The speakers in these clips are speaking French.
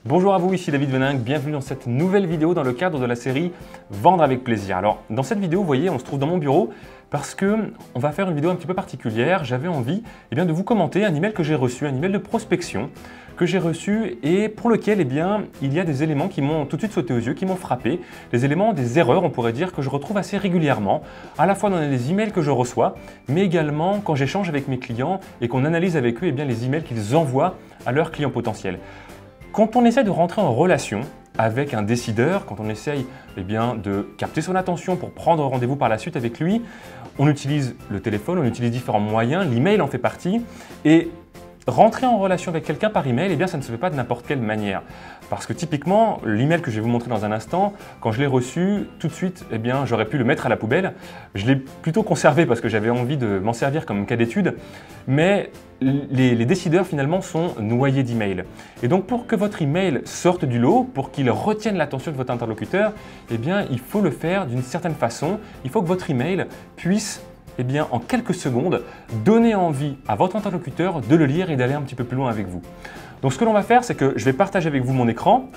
Bonjour à vous, ici David Veninck, bienvenue dans cette nouvelle vidéo dans le cadre de la série Vendre avec plaisir. Alors dans cette vidéo, vous voyez, on se trouve dans mon bureau parce qu'on va faire une vidéo un petit peu particulière. J'avais envie de vous commenter un email que j'ai reçu, un email de prospection que j'ai reçu et pour lequel il y a des éléments qui m'ont tout de suite sauté aux yeux, qui m'ont frappé, des éléments, des erreurs on pourrait dire que je retrouve assez régulièrement, à la fois dans les emails que je reçois, mais également quand j'échange avec mes clients et qu'on analyse avec eux les emails qu'ils envoient à leurs clients potentiels. Quand on essaie de rentrer en relation avec un décideur, quand on essaye de capter son attention pour prendre rendez-vous par la suite avec lui, on utilise le téléphone, on utilise différents moyens, l'email en fait partie, et rentrer en relation avec quelqu'un par email, ça ne se fait pas de n'importe quelle manière. Parce que typiquement, l'email que je vais vous montrer dans un instant, quand je l'ai reçu, tout de suite, j'aurais pu le mettre à la poubelle. Je l'ai plutôt conservé parce que j'avais envie de m'en servir comme cas d'étude. Mais les décideurs finalement sont noyés d'emails. Et donc pour que votre email sorte du lot, pour qu'il retienne l'attention de votre interlocuteur, il faut le faire d'une certaine façon. Il faut que votre email puisse en quelques secondes, donner envie à votre interlocuteur de le lire et d'aller un petit peu plus loin avec vous. Donc ce que l'on va faire, c'est que je vais partager avec vous mon écran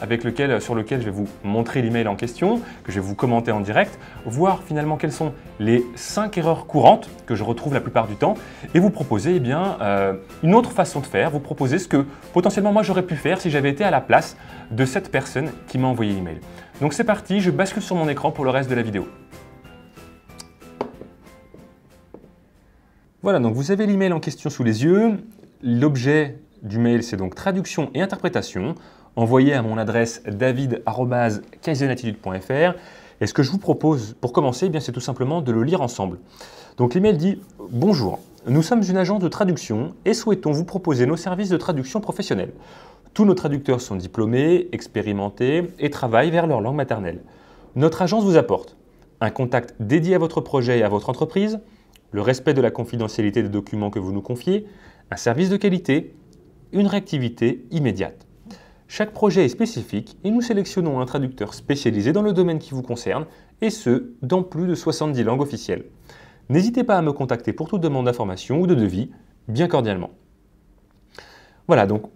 sur lequel je vais vous montrer l'email en question, que je vais vous commenter en direct, voir finalement quelles sont les 5 erreurs courantes que je retrouve la plupart du temps et vous proposer une autre façon de faire, vous proposer ce que potentiellement moi j'aurais pu faire si j'avais été à la place de cette personne qui m'a envoyé l'email. Donc c'est parti, je bascule sur mon écran pour le reste de la vidéo. Voilà, donc vous avez l'email en question sous les yeux. L'objet du mail, c'est donc traduction et interprétation, envoyé à mon adresse david@kaizenattitude.fr. Et ce que je vous propose pour commencer, c'est tout simplement de le lire ensemble. Donc l'email dit « Bonjour, nous sommes une agence de traduction et souhaitons vous proposer nos services de traduction professionnelle. Tous nos traducteurs sont diplômés, expérimentés et travaillent vers leur langue maternelle. Notre agence vous apporte un contact dédié à votre projet et à votre entreprise, le respect de la confidentialité des documents que vous nous confiez, un service de qualité, une réactivité immédiate. Chaque projet est spécifique et nous sélectionnons un traducteur spécialisé dans le domaine qui vous concerne et ce, dans plus de 70 langues officielles. N'hésitez pas à me contacter pour toute demande d'information ou de devis, bien cordialement. » Voilà, donc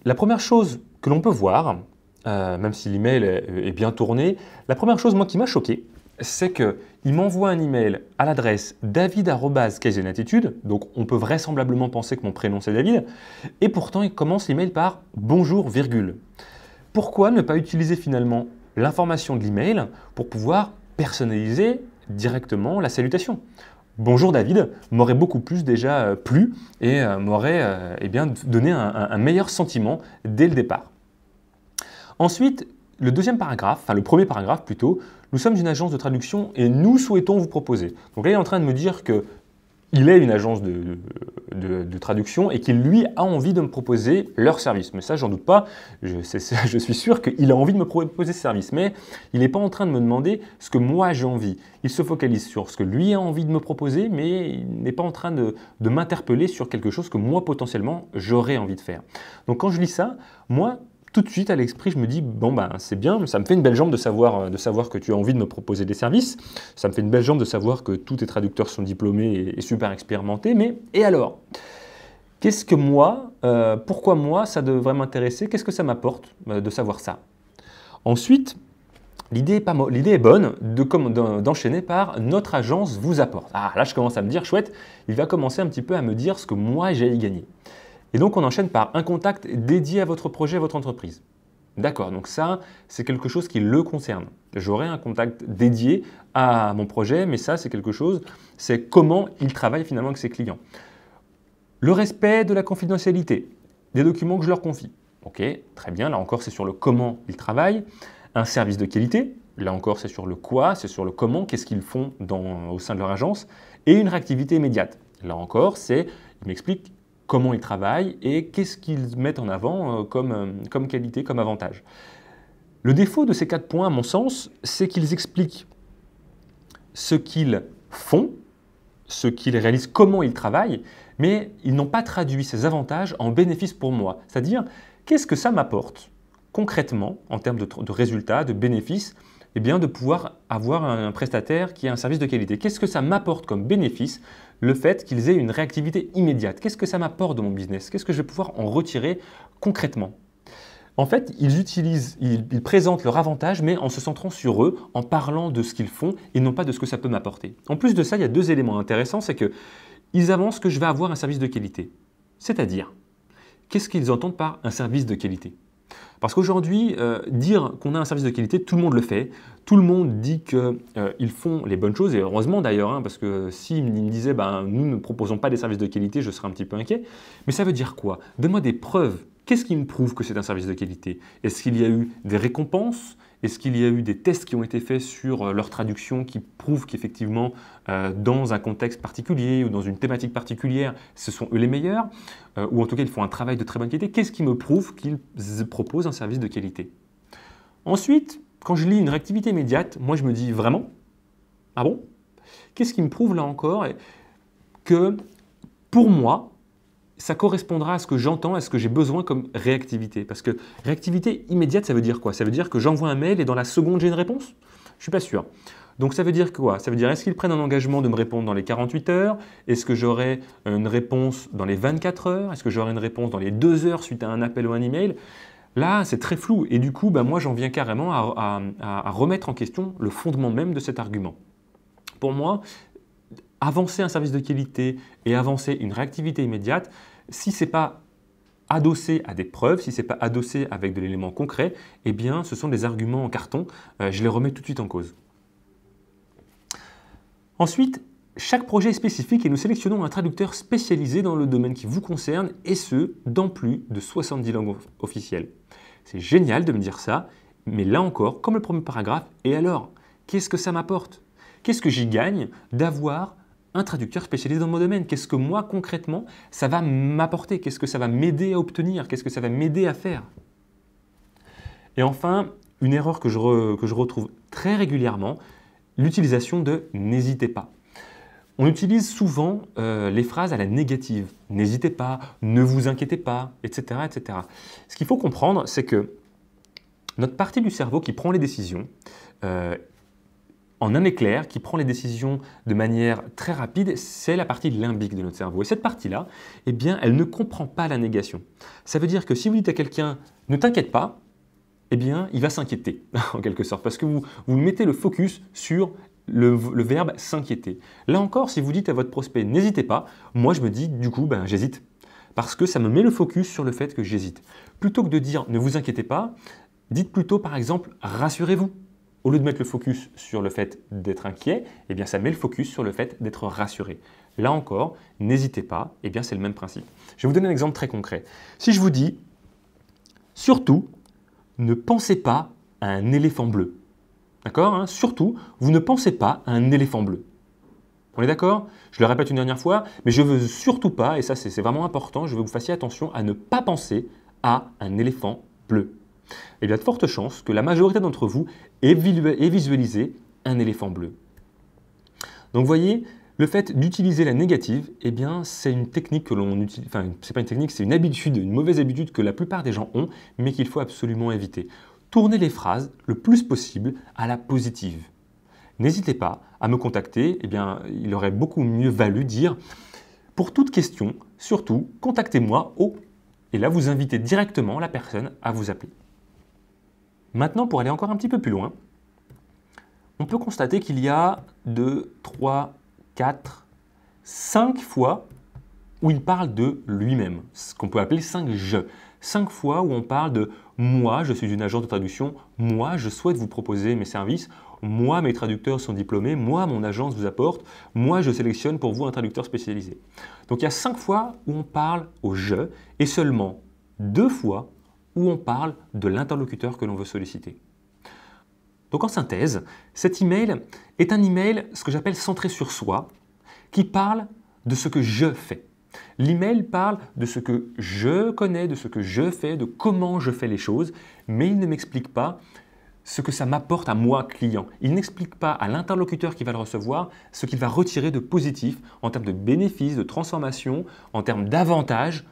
la première chose que l'on peut voir, même si l'email est bien tourné, la première chose qui m'a choqué, c'est qu'il m'envoie un email à l'adresse david@kaizenattitude, donc on peut vraisemblablement penser que mon prénom c'est David, et pourtant il commence l'email par « bonjour, virgule ». Pourquoi ne pas utiliser finalement l'information de l'email pour pouvoir personnaliser directement la salutation ? Bonjour David m'aurait beaucoup plus déjà plu et m'aurait donné un meilleur sentiment dès le départ. Ensuite, le premier paragraphe plutôt, nous sommes une agence de traduction et nous souhaitons vous proposer. Donc là, il est en train de me dire qu'il est une agence de traduction et qu'il lui a envie de me proposer leur service. Mais ça, j'en doute pas, je suis sûr qu'il a envie de me proposer ce service. Mais il n'est pas en train de me demander ce que moi j'ai envie. Il se focalise sur ce que lui a envie de me proposer, mais il n'est pas en train de m'interpeller sur quelque chose que moi potentiellement j'aurais envie de faire. Donc quand je lis ça, moi, tout de suite à l'esprit, je me dis c'est bien, ça me fait une belle jambe de savoir que tu as envie de me proposer des services. Ça me fait une belle jambe de savoir que tous tes traducteurs sont diplômés et super expérimentés. Mais et alors? Qu'est-ce que pourquoi moi ça devrait m'intéresser? Qu'est-ce que ça m'apporte de savoir ça? Ensuite, l'idée est bonne d'enchaîner par notre agence vous apporte. Ah là, je commence à me dire chouette, il va commencer un petit peu à me dire ce que moi j'ai à y gagner. Et donc, on enchaîne par un contact dédié à votre projet, à votre entreprise. D'accord, donc ça, c'est quelque chose qui le concerne. J'aurai un contact dédié à mon projet, mais ça, c'est quelque chose, c'est comment il travaille finalement avec ses clients. Le respect de la confidentialité des documents que je leur confie. Ok, très bien, là encore, c'est sur le comment ils travaillent. Un service de qualité, là encore, c'est sur le quoi, c'est sur le comment, qu'est-ce qu'ils font au sein de leur agence. Et une réactivité immédiate. Là encore, il m'explique comment ils travaillent et qu'est-ce qu'ils mettent en avant comme qualité, comme avantage. Le défaut de ces 4 points, à mon sens, c'est qu'ils expliquent ce qu'ils font, ce qu'ils réalisent, comment ils travaillent, mais ils n'ont pas traduit ces avantages en bénéfices pour moi. C'est-à-dire, qu'est-ce que ça m'apporte concrètement en termes de résultats, de bénéfices, de pouvoir avoir un prestataire qui a un service de qualité. Qu'est-ce que ça m'apporte comme bénéfice, le fait qu'ils aient une réactivité immédiate? Qu'est-ce que ça m'apporte dans mon business? Qu'est-ce que je vais pouvoir en retirer concrètement? En fait, ils présentent leur avantage, mais en se centrant sur eux, en parlant de ce qu'ils font et non pas de ce que ça peut m'apporter. En plus de ça, il y a deux éléments intéressants, c'est qu'ils avancent que je vais avoir un service de qualité. C'est-à-dire, qu'est-ce qu'ils entendent par un service de qualité? Parce qu'aujourd'hui, dire qu'on a un service de qualité, tout le monde le fait. Tout le monde dit qu'ils font les bonnes choses, et heureusement d'ailleurs, hein, parce que s'ils me disaient nous ne proposons pas des services de qualité, je serais un petit peu inquiet. Mais ça veut dire quoi? Donne-moi des preuves. Qu'est-ce qui me prouve que c'est un service de qualité? Est-ce qu'il y a eu des récompenses? Est-ce qu'il y a eu des tests qui ont été faits sur leur traduction qui prouvent qu'effectivement, dans un contexte particulier ou dans une thématique particulière, ce sont eux les meilleurs? Ou en tout cas, ils font un travail de très bonne qualité. Qu'est-ce qui me prouve qu'ils proposent un service de qualité? Ensuite, quand je lis une réactivité immédiate, moi je me dis vraiment? Ah bon? Qu'est-ce qui me prouve là encore que pour moi, ça correspondra à ce que j'entends, à ce que j'ai besoin comme réactivité? Parce que réactivité immédiate, ça veut dire quoi? Ça veut dire que j'envoie un mail et dans la seconde, j'ai une réponse? Je ne suis pas sûr. Donc ça veut dire quoi? Ça veut dire est-ce qu'ils prennent un engagement de me répondre dans les 48 heures? Est-ce que j'aurai une réponse dans les 24 heures? Est-ce que j'aurai une réponse dans les 2 heures suite à un appel ou un email? Là, c'est très flou et du coup, moi j'en viens carrément à remettre en question le fondement même de cet argument. Pour moi, avancer un service de qualité et avancer une réactivité immédiate, si ce n'est pas adossé à des preuves, si ce n'est pas adossé avec de l'élément concret, eh bien ce sont des arguments en carton, je les remets tout de suite en cause. Ensuite, chaque projet est spécifique et nous sélectionnons un traducteur spécialisé dans le domaine qui vous concerne et ce, dans plus de 70 langues officielles. C'est génial de me dire ça, mais là encore, comme le premier paragraphe, et alors, qu'est-ce que ça m'apporte? Qu'est-ce que j'y gagne d'avoir un traducteur spécialisé dans mon domaine? Qu'est-ce que moi, concrètement, ça va m'apporter? Qu'est-ce que ça va m'aider à obtenir? Qu'est-ce que ça va m'aider à faire? Et enfin, une erreur que je retrouve très régulièrement, l'utilisation de « n'hésitez pas ». On utilise souvent les phrases à la négative. « N'hésitez pas »,« ne vous inquiétez pas », etc., etc. Ce qu'il faut comprendre, c'est que notre partie du cerveau qui prend les décisions, en un éclair, qui prend les décisions de manière très rapide, c'est la partie limbique de notre cerveau. Et cette partie-là, eh bien, elle ne comprend pas la négation. Ça veut dire que si vous dites à quelqu'un « ne t'inquiète pas », eh bien, il va s'inquiéter, en quelque sorte, parce que vous mettez le focus sur le verbe s'inquiéter. Là encore, si vous dites à votre prospect « n'hésitez pas », moi je me dis du coup « j'hésite », parce que ça me met le focus sur le fait que j'hésite. Plutôt que de dire « ne vous inquiétez pas », dites plutôt par exemple « rassurez-vous ». Au lieu de mettre le focus sur le fait d'être inquiet, eh bien, ça met le focus sur le fait d'être rassuré. Là encore, n'hésitez pas, eh bien, c'est le même principe. Je vais vous donner un exemple très concret. Si je vous dis « surtout, ne pensez pas à un éléphant bleu ». D'accord, hein? Surtout, vous ne pensez pas à un éléphant bleu. On est d'accord? Je le répète une dernière fois, mais je ne veux surtout pas, et ça c'est vraiment important, je veux que vous fassiez attention à ne pas penser à un éléphant bleu. Il y a de fortes chances que la majorité d'entre vous ait visualisé un éléphant bleu. Donc vous voyez, le fait d'utiliser la négative, eh bien c'est une technique que l'on utilise, enfin c'est pas une technique, c'est une habitude, une mauvaise habitude que la plupart des gens ont, mais qu'il faut absolument éviter. Tournez les phrases le plus possible à la positive. N'hésitez pas à me contacter, eh bien, il aurait beaucoup mieux valu dire « pour toute question, surtout, contactez-moi au… » et là vous invitez directement la personne à vous appeler. Maintenant, pour aller encore un petit peu plus loin, on peut constater qu'il y a 2, 3, 4, 5 fois où il parle de lui-même, ce qu'on peut appeler 5 « je ». 5 fois où on parle de « moi, je suis une agence de traduction »,« moi, je souhaite vous proposer mes services »,« moi, mes traducteurs sont diplômés »,« moi, mon agence vous apporte »,« moi, je sélectionne pour vous un traducteur spécialisé ». Donc il y a 5 fois où on parle au « je » et seulement 2 fois où on parle de l'interlocuteur que l'on veut solliciter. Donc en synthèse, cet email est un email, ce que j'appelle centré sur soi, qui parle de ce que je fais. L'email parle de ce que je connais, de ce que je fais, de comment je fais les choses, mais il ne m'explique pas ce que ça m'apporte à moi, client. Il n'explique pas à l'interlocuteur qui va le recevoir ce qu'il va retirer de positif en termes de bénéfices, de transformation, en termes d'avantages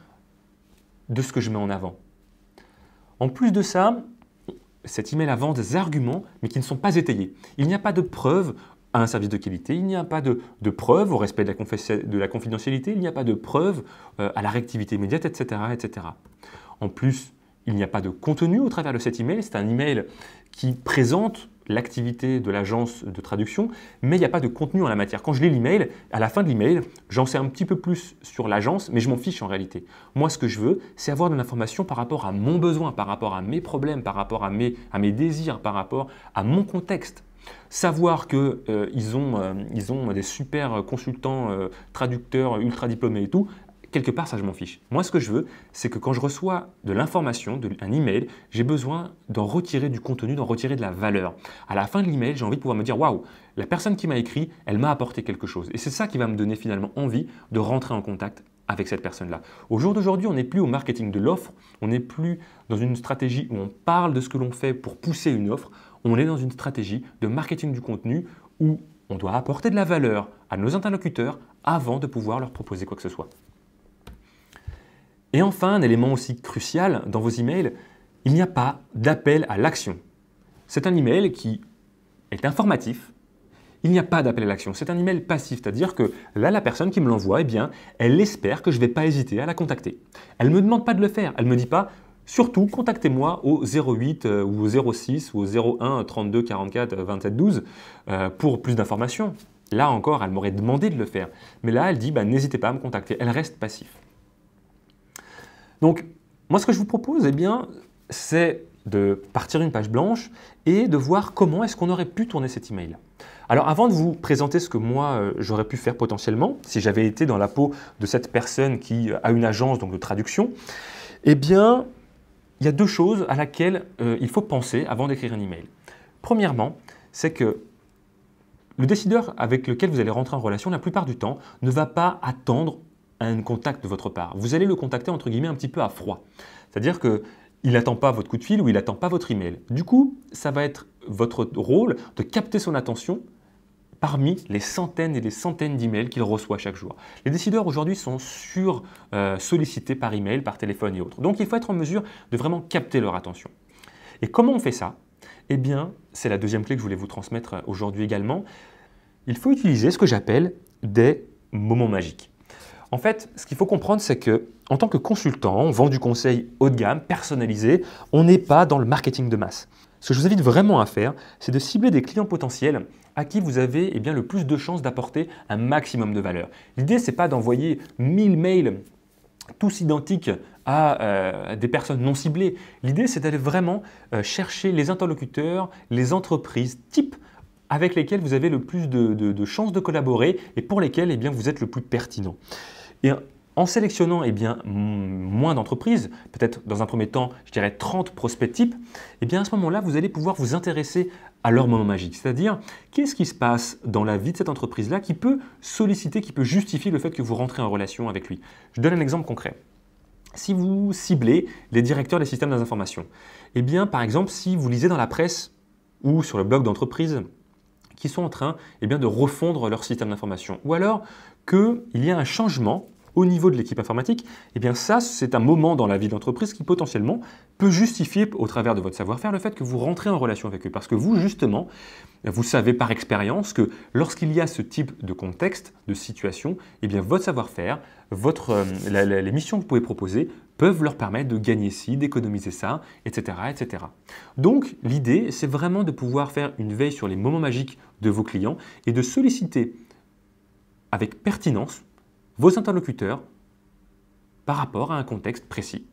de ce que je mets en avant. En plus de ça, cet email avance des arguments, mais qui ne sont pas étayés. Il n'y a pas de preuve à un service de qualité, il n'y a pas de preuve au respect de la confidentialité, il n'y a pas de preuve à la réactivité immédiate, etc., etc. En plus, il n'y a pas de contenu au travers de cet email. C'est un email qui présente l'activité de l'agence de traduction, mais il n'y a pas de contenu en la matière. Quand je lis l'email, à la fin de l'email, j'en sais un petit peu plus sur l'agence, mais je m'en fiche en réalité. Moi, ce que je veux, c'est avoir de l'information par rapport à mon besoin, par rapport à mes problèmes, par rapport à mes désirs, par rapport à mon contexte. Savoir qu'ils ont des super consultants, traducteurs, ultra diplômés et tout, quelque part, ça, je m'en fiche. Moi, ce que je veux, c'est que quand je reçois de l'information, un email, j'ai besoin d'en retirer du contenu, d'en retirer de la valeur. À la fin de l'email, j'ai envie de pouvoir me dire « Waouh, la personne qui m'a écrit, elle m'a apporté quelque chose. » Et c'est ça qui va me donner finalement envie de rentrer en contact avec cette personne-là. Au jour d'aujourd'hui, on n'est plus au marketing de l'offre, on n'est plus dans une stratégie où on parle de ce que l'on fait pour pousser une offre, on est dans une stratégie de marketing du contenu où on doit apporter de la valeur à nos interlocuteurs avant de pouvoir leur proposer quoi que ce soit. Et enfin, un élément aussi crucial dans vos emails, il n'y a pas d'appel à l'action. C'est un email qui est informatif. Il n'y a pas d'appel à l'action. C'est un email passif, c'est-à-dire que là, la personne qui me l'envoie, eh bien, elle espère que je ne vais pas hésiter à la contacter. Elle ne me demande pas de le faire. Elle ne me dit pas « Surtout, contactez-moi au 08 ou au 06 ou au 01 32 44 27 12 pour plus d'informations. » Là encore, elle m'aurait demandé de le faire. Mais là, elle dit bah, « N'hésitez pas à me contacter. » Elle reste passive. Donc, moi, ce que je vous propose, eh bien, c'est de partir d'une page blanche et de voir comment est-ce qu'on aurait pu tourner cet email. Alors, avant de vous présenter ce que moi, j'aurais pu faire potentiellement, si j'avais été dans la peau de cette personne qui a une agence donc, de traduction, eh bien, il y a deux choses à laquelle il faut penser avant d'écrire un email. Premièrement, c'est que le décideur avec lequel vous allez rentrer en relation, la plupart du temps, ne va pas attendre un contact de votre part. Vous allez le contacter entre guillemets un petit peu à froid. C'est-à-dire qu'il n'attend pas votre coup de fil ou il n'attend pas votre email. Du coup, ça va être votre rôle de capter son attention parmi les centaines et les centaines d'emails qu'il reçoit chaque jour. Les décideurs aujourd'hui sont sollicités par email, par téléphone et autres. Donc il faut être en mesure de vraiment capter leur attention. Et comment on fait ça? Eh bien, c'est la deuxième clé que je voulais vous transmettre aujourd'hui également. Il faut utiliser ce que j'appelle des moments magiques. En fait, ce qu'il faut comprendre, c'est qu'en tant que consultant, on vend du conseil haut de gamme, personnalisé, on n'est pas dans le marketing de masse. Ce que je vous invite vraiment à faire, c'est de cibler des clients potentiels à qui vous avez eh bien, le plus de chances d'apporter un maximum de valeur. L'idée, ce n'est pas d'envoyer 1000 mails tous identiques à des personnes non ciblées. L'idée, c'est d'aller vraiment chercher les interlocuteurs, les entreprises types avec lesquelles vous avez le plus de chances de collaborer et pour lesquelles eh bien, vous êtes le plus pertinent. Et en sélectionnant eh bien, moins d'entreprises, peut-être dans un premier temps, je dirais 30 prospects types, eh bien, à ce moment-là, vous allez pouvoir vous intéresser à leur moment magique. C'est-à-dire, qu'est-ce qui se passe dans la vie de cette entreprise-là qui peut solliciter, qui peut justifier le fait que vous rentrez en relation avec lui. Je donne un exemple concret. Si vous ciblez les directeurs des systèmes d'information, eh bien, par exemple, si vous lisez dans la presse ou sur le blog d'entreprise qui sont en train eh bien, de refondre leur système d'information, ou alors qu'il y a un changement au niveau de l'équipe informatique, eh bien ça, c'est un moment dans la vie de l'entreprise qui potentiellement peut justifier au travers de votre savoir-faire le fait que vous rentrez en relation avec eux. Parce que vous, justement, vous savez par expérience que lorsqu'il y a ce type de contexte, de situation, eh bien votre savoir-faire, les missions que vous pouvez proposer peuvent leur permettre de gagner ci, d'économiser ça, etc., etc. Donc, l'idée, c'est vraiment de pouvoir faire une veille sur les moments magiques de vos clients et de solliciter avec pertinence vos interlocuteurs par rapport à un contexte précis.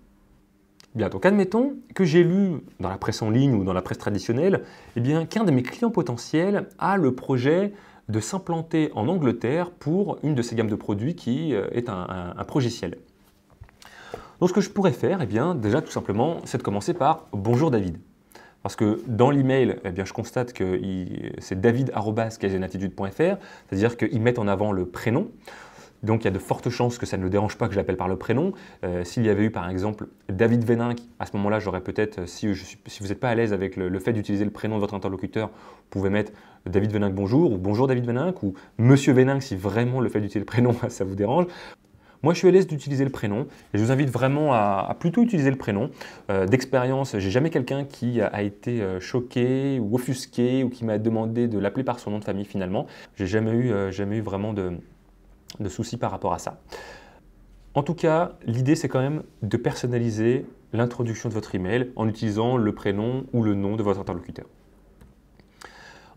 Bien, donc admettons que j'ai lu dans la presse en ligne ou dans la presse traditionnelle eh bien, qu'un de mes clients potentiels a le projet de s'implanter en Angleterre pour une de ces gammes de produits qui est un progiciel. Donc ce que je pourrais faire, eh bien, déjà tout simplement, c'est de commencer par « Bonjour David ». Parce que dans l'email, eh bien, je constate que c'est david@caseinatitude.fr, c'est-à-dire qu'ils mettent en avant le prénom. Donc il y a de fortes chances que ça ne le dérange pas que je l'appelle par le prénom. S'il y avait eu par exemple David Véninck, à ce moment-là, j'aurais peut-être, si vous n'êtes pas à l'aise avec le fait d'utiliser le prénom de votre interlocuteur, vous pouvez mettre David Véninck bonjour, ou bonjour David Véninck, ou Monsieur Véninck si vraiment le fait d'utiliser le prénom, ça vous dérange. Moi, je suis à l'aise d'utiliser le prénom et je vous invite vraiment à plutôt utiliser le prénom. D'expérience, j'ai jamais quelqu'un qui a été choqué ou offusqué ou qui m'a demandé de l'appeler par son nom de famille finalement. J'ai jamais eu vraiment de soucis par rapport à ça. En tout cas, l'idée, c'est quand même de personnaliser l'introduction de votre email en utilisant le prénom ou le nom de votre interlocuteur.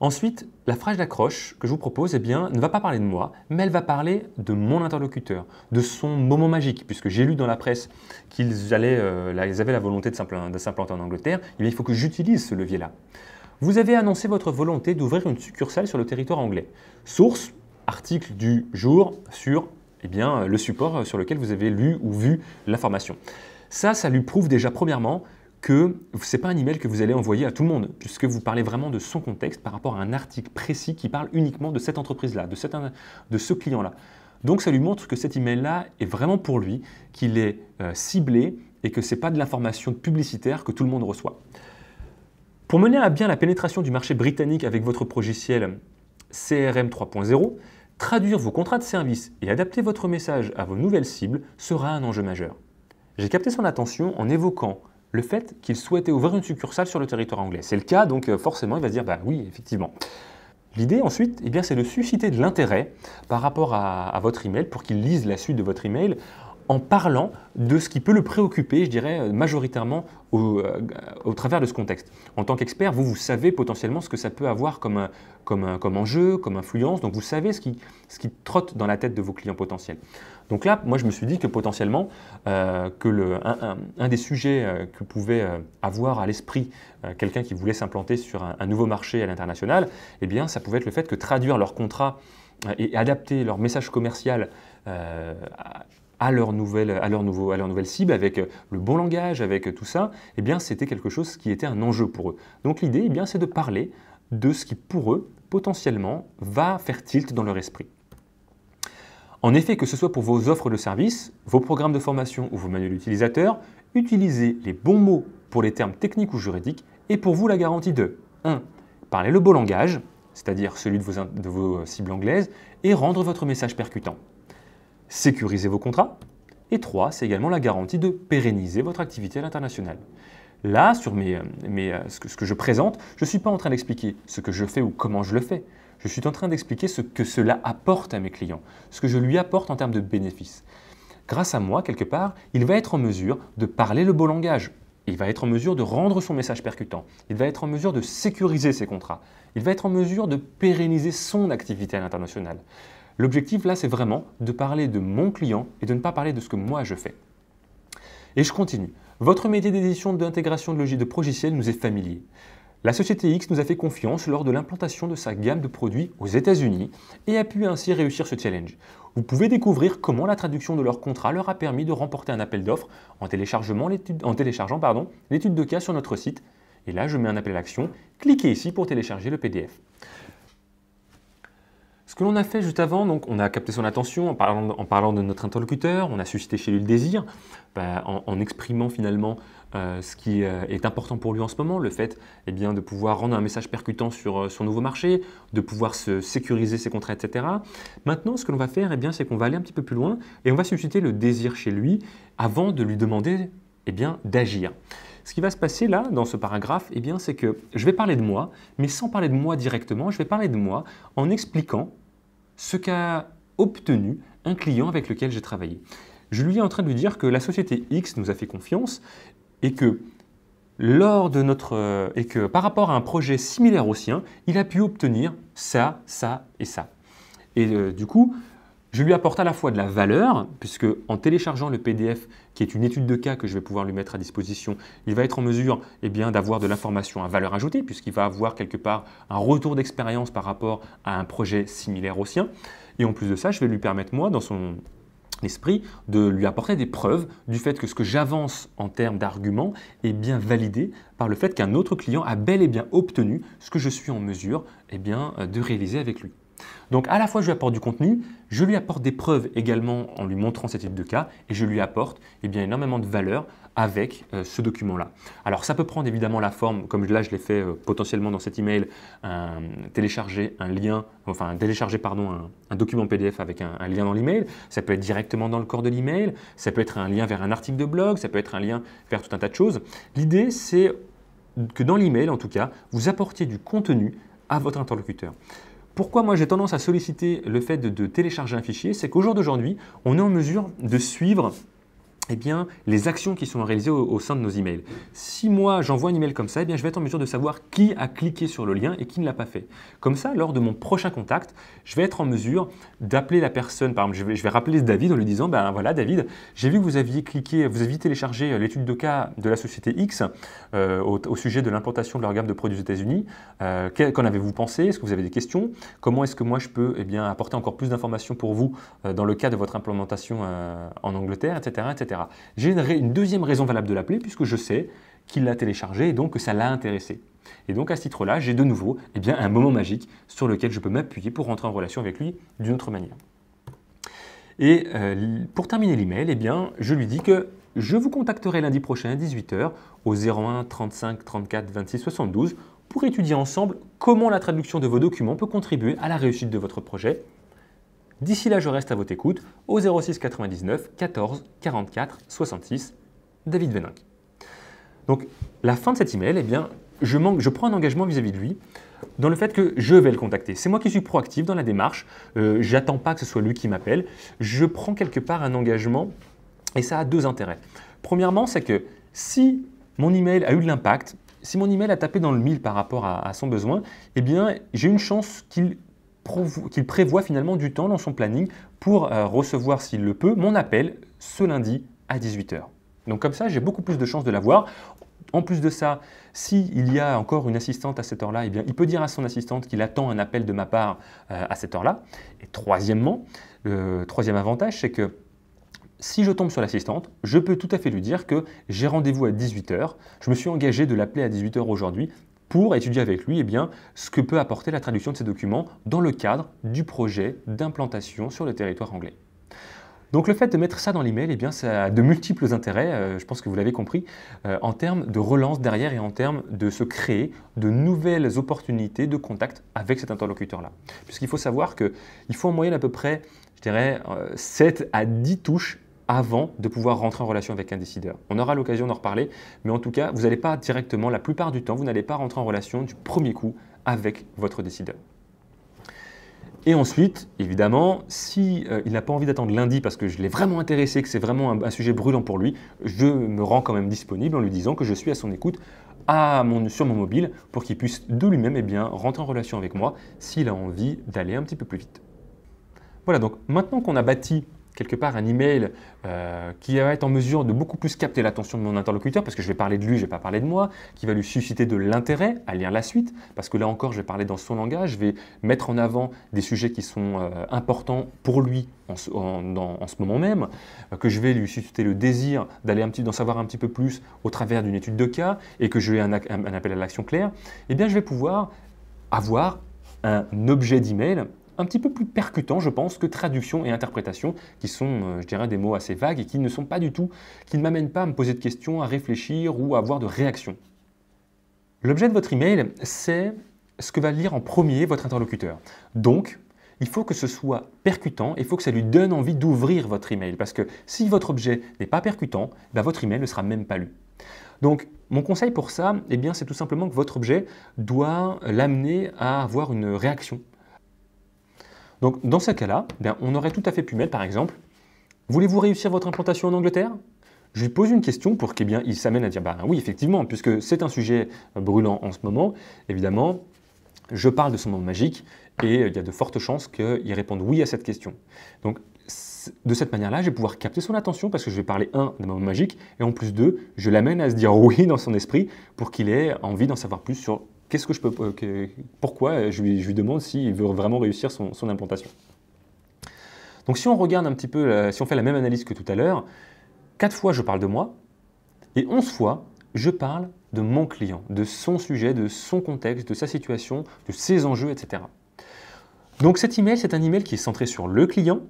Ensuite, la phrase d'accroche que je vous propose eh bien, ne va pas parler de moi, mais elle va parler de mon interlocuteur, de son moment magique, puisque j'ai lu dans la presse qu'ils avaient la volonté de s'implanter en Angleterre, eh bien, il faut que j'utilise ce levier-là. Vous avez annoncé votre volonté d'ouvrir une succursale sur le territoire anglais. Source, article du jour sur le support sur lequel vous avez lu ou vu l'information. Ça lui prouve déjà premièrement que ce n'est pas un email que vous allez envoyer à tout le monde, puisque vous parlez vraiment de son contexte par rapport à un article précis qui parle uniquement de cette entreprise-là, de ce client-là. Donc ça lui montre que cet email-là est vraiment pour lui, qu'il est ciblé et que ce n'est pas de l'information publicitaire que tout le monde reçoit. Pour mener à bien la pénétration du marché britannique avec votre logiciel CRM 3.0, traduire vos contrats de service et adapter votre message à vos nouvelles cibles sera un enjeu majeur. J'ai capté son attention en évoquant le fait qu'il souhaitait ouvrir une succursale sur le territoire anglais. C'est le cas, donc forcément, il va se dire « oui, effectivement ». L'idée ensuite, c'est de susciter de l'intérêt par rapport à votre email pour qu'il lise la suite de votre email en parlant de ce qui peut le préoccuper, je dirais, majoritairement au travers de ce contexte. En tant qu'expert, vous savez potentiellement ce que ça peut avoir comme enjeu, comme influence, donc vous savez ce qui trotte dans la tête de vos clients potentiels. Donc là, moi je me suis dit que potentiellement, un des sujets que pouvait avoir à l'esprit quelqu'un qui voulait s'implanter sur un nouveau marché à l'international, ça pouvait être le fait que traduire leur contrat et adapter leur message commercial à leur nouvelle cible, avec le bon langage, avec tout ça, c'était quelque chose qui était un enjeu pour eux. Donc l'idée, c'est de parler de ce qui, pour eux, potentiellement, va faire tilt dans leur esprit. En effet, que ce soit pour vos offres de services, vos programmes de formation ou vos manuels utilisateurs, utilisez les bons mots pour les termes techniques ou juridiques et pour vous la garantie de 1. Parler le beau langage, c'est-à-dire celui de vos cibles anglaises, et rendre votre message percutant. Sécuriser vos contrats. Et 3, c'est également la garantie de pérenniser votre activité à l'international. Là, sur ce que je présente, je ne suis pas en train d'expliquer ce que je fais ou comment je le fais. Je suis en train d'expliquer ce que cela apporte à mes clients, ce que je lui apporte en termes de bénéfices. Grâce à moi, quelque part, il va être en mesure de parler le beau langage. Il va être en mesure de rendre son message percutant. Il va être en mesure de sécuriser ses contrats. Il va être en mesure de pérenniser son activité à l'international. L'objectif là, c'est vraiment de parler de mon client et de ne pas parler de ce que moi je fais. Et je continue. Votre métier d'édition d'intégration de logiciels nous est familier. La société X nous a fait confiance lors de l'implantation de sa gamme de produits aux États-Unis et a pu ainsi réussir ce challenge. Vous pouvez découvrir comment la traduction de leur contrat leur a permis de remporter un appel d'offres en téléchargeant l'étude de cas sur notre site. Et là, je mets un appel à l'action. Cliquez ici pour télécharger le PDF. Ce que l'on a fait juste avant, donc on a capté son attention en parlant de notre interlocuteur, on a suscité chez lui le désir, en exprimant finalement ce qui est important pour lui en ce moment, le fait de pouvoir rendre un message percutant sur son nouveau marché, de pouvoir se sécuriser ses contrats, etc. Maintenant, ce que l'on va faire, c'est qu'on va aller un petit peu plus loin et on va susciter le désir chez lui avant de lui demander d'agir. Ce qui va se passer là, dans ce paragraphe, c'est que je vais parler de moi, mais sans parler de moi directement, je vais parler de moi en expliquant ce qu'a obtenu un client avec lequel j'ai travaillé. Je lui ai en train de lui dire que la société X nous a fait confiance et que par rapport à un projet similaire au sien, il a pu obtenir ça, ça et ça. Et du coup, je lui apporte à la fois de la valeur, puisque en téléchargeant le PDF, qui est une étude de cas que je vais pouvoir lui mettre à disposition, il va être en mesure d'avoir de l'information à valeur ajoutée, puisqu'il va avoir quelque part un retour d'expérience par rapport à un projet similaire au sien. Et en plus de ça, je vais lui permettre, moi, dans son esprit, de lui apporter des preuves du fait que ce que j'avance en termes d'arguments est bien validé par le fait qu'un autre client a bel et bien obtenu ce que je suis en mesure de réaliser avec lui. Donc à la fois je lui apporte du contenu, je lui apporte des preuves également en lui montrant cette étude de cas et je lui apporte énormément de valeur avec ce document-là. Alors ça peut prendre évidemment la forme, comme là je l'ai fait potentiellement dans cet email, télécharger un document PDF avec un lien dans l'email. Ça peut être directement dans le corps de l'email, ça peut être un lien vers un article de blog, ça peut être un lien vers tout un tas de choses. L'idée c'est que dans l'email en tout cas, vous apportiez du contenu à votre interlocuteur. pourquoi moi j'ai tendance à solliciter le fait de télécharger un fichier, c'est qu'au jour d'aujourd'hui, on est en mesure de suivre eh bien, les actions qui sont réalisées au sein de nos emails. Si moi j'envoie un email comme ça, eh bien, je vais être en mesure de savoir qui a cliqué sur le lien et qui ne l'a pas fait. Comme ça, lors de mon prochain contact, je vais être en mesure d'appeler la personne. Par exemple, je vais rappeler David en lui disant, ben voilà David, j'ai vu que vous aviez cliqué, vous aviez téléchargé l'étude de cas de la société X au sujet de l'implantation de leur gamme de produits aux États-Unis. Qu'en avez-vous pensé? Est-ce que vous avez des questions? Comment est-ce que moi je peux apporter encore plus d'informations pour vous dans le cas de votre implémentation en Angleterre, etc. etc. J'ai une deuxième raison valable de l'appeler puisque je sais qu'il l'a téléchargé et donc que ça l'a intéressé. Et donc à ce titre-là, j'ai de nouveau un moment magique sur lequel je peux m'appuyer pour rentrer en relation avec lui d'une autre manière. Et pour terminer l'email, je lui dis que je vous contacterai lundi prochain à 18 h au 01 35 34 26 72 pour étudier ensemble comment la traduction de vos documents peut contribuer à la réussite de votre projet. D'ici là, je reste à votre écoute au 06 99 14 44 66, David Veninck. Donc, la fin de cet email, je prends un engagement vis-à-vis de lui dans le fait que je vais le contacter. C'est moi qui suis proactif dans la démarche. J'attends pas que ce soit lui qui m'appelle. Je prends quelque part un engagement et ça a deux intérêts. Premièrement, c'est que si mon email a eu de l'impact, si mon email a tapé dans le mille par rapport à son besoin, j'ai une chance qu'il prévoit finalement du temps dans son planning pour recevoir, s'il le peut, mon appel ce lundi à 18 h. Donc comme ça, j'ai beaucoup plus de chances de l'avoir. En plus de ça, s'il y a encore une assistante à cette heure-là, il peut dire à son assistante qu'il attend un appel de ma part à cette heure-là. Et troisièmement, le troisième avantage, c'est que si je tombe sur l'assistante, je peux tout à fait lui dire que j'ai rendez-vous à 18 h. Je me suis engagé de l'appeler à 18 h aujourd'hui pour étudier avec lui ce que peut apporter la traduction de ces documents dans le cadre du projet d'implantation sur le territoire anglais. Donc le fait de mettre ça dans l'email, ça a de multiples intérêts, je pense que vous l'avez compris, en termes de relance derrière et en termes de se créer de nouvelles opportunités de contact avec cet interlocuteur-là. Puisqu'il faut savoir qu'il faut en moyenne à peu près, 7 à 10 touches avant de pouvoir rentrer en relation avec un décideur. On aura l'occasion d'en reparler, mais en tout cas, vous n'allez pas directement, la plupart du temps, vous n'allez pas rentrer en relation du premier coup avec votre décideur. Et ensuite, évidemment, s'il n'a pas envie d'attendre lundi parce que je l'ai vraiment intéressé, que c'est vraiment un sujet brûlant pour lui, je me rends quand même disponible en lui disant que je suis à son écoute sur mon mobile pour qu'il puisse de lui-même rentrer en relation avec moi s'il a envie d'aller un petit peu plus vite. Voilà, donc maintenant qu'on a bâti quelque part un email qui va être en mesure de beaucoup plus capter l'attention de mon interlocuteur, parce que je vais parler de lui, je ne vais pas parler de moi, qui va lui susciter de l'intérêt à lire la suite, parce que là encore, je vais parler dans son langage, je vais mettre en avant des sujets qui sont importants pour lui en ce moment même, que je vais lui susciter le désir d'en savoir un petit peu plus au travers d'une étude de cas, et que je vais un appel à l'action clair, je vais pouvoir avoir un objet d'email un petit peu plus percutant, je pense, que traduction et interprétation, qui sont, des mots assez vagues et qui ne m'amènent pas à me poser de questions, à réfléchir ou à avoir de réactions. L'objet de votre email, c'est ce que va lire en premier votre interlocuteur. Donc, il faut que ce soit percutant, il faut que ça lui donne envie d'ouvrir votre email, parce que si votre objet n'est pas percutant, votre email ne sera même pas lu. Donc, mon conseil pour ça, c'est tout simplement que votre objet doit l'amener à avoir une réaction. Donc, dans ce cas-là, on aurait tout à fait pu mettre, par exemple, « Voulez-vous réussir votre implantation en Angleterre ?» Je lui pose une question pour qu'il s'amène à dire « Oui, effectivement, puisque c'est un sujet brûlant en ce moment, évidemment, je parle de son moment magique et il y a de fortes chances qu'il réponde oui à cette question. » Donc, de cette manière-là, je vais pouvoir capter son attention parce que je vais parler d'un moment magique et en plus je l'amène à se dire oui dans son esprit pour qu'il ait envie d'en savoir plus sur pourquoi je lui demande s'il veut vraiment réussir son implantation. Donc si on regarde un petit peu, si on fait la même analyse que tout à l'heure, 4 fois je parle de moi et 11 fois je parle de mon client, de son sujet, de son contexte, de sa situation, de ses enjeux, etc. Donc cet email, c'est un email qui est centré sur le client,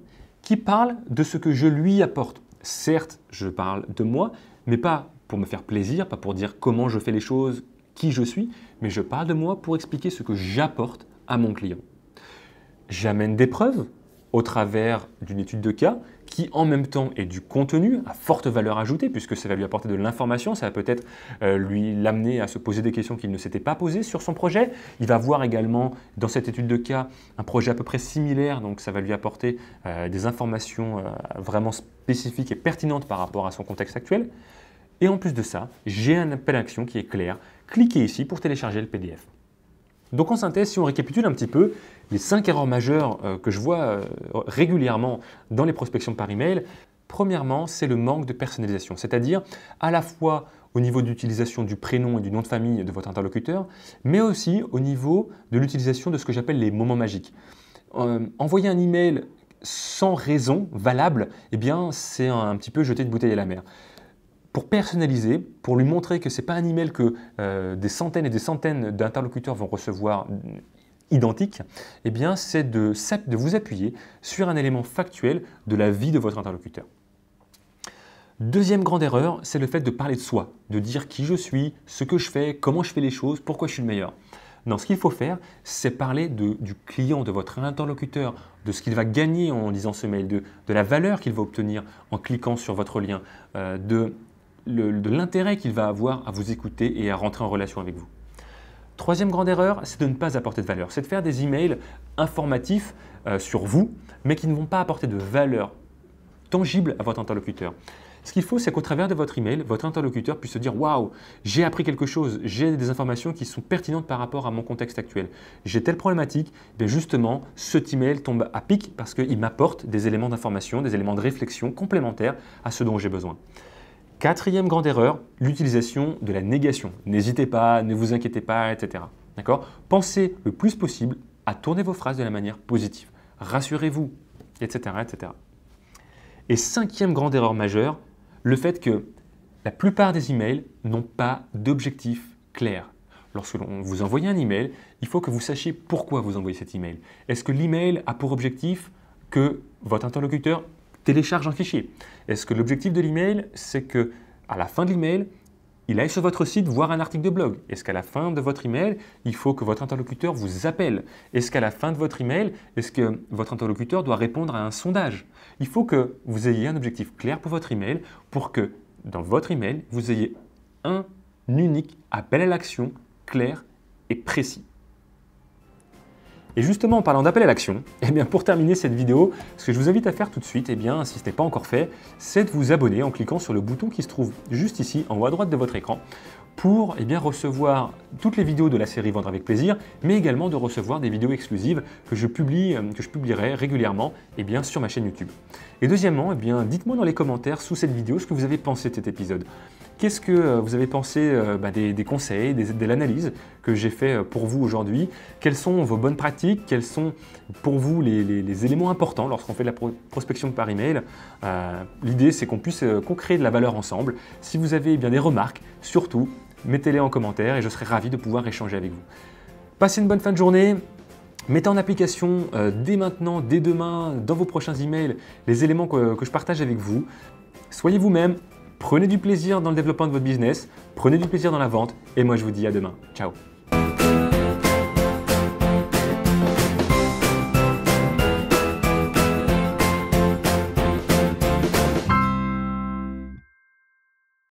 qui parle de ce que je lui apporte. Certes, je parle de moi, mais pas pour me faire plaisir, pas pour dire comment je fais les choses, qui je suis, mais je parle de moi pour expliquer ce que j'apporte à mon client. J'amène des preuves au travers d'une étude de cas qui en même temps est du contenu à forte valeur ajoutée, puisque ça va lui apporter de l'information, ça va peut-être l'amener à se poser des questions qu'il ne s'était pas posées sur son projet. Il va voir également, dans cette étude de cas, un projet à peu près similaire, donc ça va lui apporter des informations vraiment spécifiques et pertinentes par rapport à son contexte actuel. Et en plus de ça, j'ai un appel à action qui est clair. Cliquez ici pour télécharger le PDF. Donc en synthèse, si on récapitule un petit peu les 5 erreurs majeures que je vois régulièrement dans les prospections par email, premièrement, c'est le manque de personnalisation, c'est-à-dire à la fois au niveau de l'utilisation du prénom et du nom de famille de votre interlocuteur, mais aussi au niveau de l'utilisation de ce que j'appelle les moments magiques. Envoyer un email sans raison valable, eh bien, c'est un petit peu jeter de bouteille à la mer. Pour personnaliser, pour lui montrer que ce n'est pas un email que des centaines et des centaines d'interlocuteurs vont recevoir identique, eh bien, c'est de vous appuyer sur un élément factuel de la vie de votre interlocuteur. Deuxième grande erreur, c'est le fait de parler de soi, de dire qui je suis, ce que je fais, comment je fais les choses, pourquoi je suis le meilleur. Non, ce qu'il faut faire, c'est parler du client, de votre interlocuteur, de ce qu'il va gagner en lisant ce mail, de la valeur qu'il va obtenir en cliquant sur votre lien, de l'intérêt qu'il va avoir à vous écouter et à rentrer en relation avec vous. Troisième grande erreur, c'est de ne pas apporter de valeur. C'est de faire des emails informatifs sur vous, mais qui ne vont pas apporter de valeur tangible à votre interlocuteur. Ce qu'il faut, c'est qu'au travers de votre email, votre interlocuteur puisse se dire « Waouh, j'ai appris quelque chose, j'ai des informations qui sont pertinentes par rapport à mon contexte actuel. J'ai telle problématique, bien justement, cet email tombe à pic parce qu'il m'apporte des éléments d'information, des éléments de réflexion complémentaires à ce dont j'ai besoin. » Quatrième grande erreur, l'utilisation de la négation. N'hésitez pas, ne vous inquiétez pas, etc. D'accord ? Pensez le plus possible à tourner vos phrases de la manière positive. Rassurez-vous, etc., etc. Et cinquième grande erreur majeure, le fait que la plupart des emails n'ont pas d'objectif clair. Lorsque l'on vous envoie un email, il faut que vous sachiez pourquoi vous envoyez cet email. Est-ce que l'email a pour objectif que votre interlocuteur télécharge un fichier? Est-ce que l'objectif de l'email, c'est que à la fin de l'email, il aille sur votre site voir un article de blog? Est-ce qu'à la fin de votre email, il faut que votre interlocuteur vous appelle? Est-ce qu'à la fin de votre email, est-ce que votre interlocuteur doit répondre à un sondage? Il faut que vous ayez un objectif clair pour votre email pour que dans votre email, vous ayez un unique appel à l'action clair et précis. Et justement, en parlant d'appel à l'action, eh bien pour terminer cette vidéo, ce que je vous invite à faire tout de suite, eh bien, si ce n'est pas encore fait, c'est de vous abonner en cliquant sur le bouton qui se trouve juste ici, en haut à droite de votre écran, pour recevoir toutes les vidéos de la série Vendre avec plaisir, mais également de recevoir des vidéos exclusives que je publierai régulièrement sur ma chaîne YouTube. Et deuxièmement, dites-moi dans les commentaires sous cette vidéo ce que vous avez pensé de cet épisode. Qu'est-ce que vous avez pensé des conseils, de l'analyse que j'ai fait pour vous aujourd'hui? Quelles sont vos bonnes pratiques? Quels sont pour vous les éléments importants lorsqu'on fait de la prospection par email? L'idée, c'est qu'on puisse crée de la valeur ensemble. Si vous avez des remarques, surtout, mettez-les en commentaire et je serai ravi de pouvoir échanger avec vous. Passez une bonne fin de journée. Mettez en application dès maintenant, dès demain, dans vos prochains emails, les éléments que je partage avec vous. Soyez vous-même. Prenez du plaisir dans le développement de votre business, prenez du plaisir dans la vente et moi je vous dis à demain. Ciao.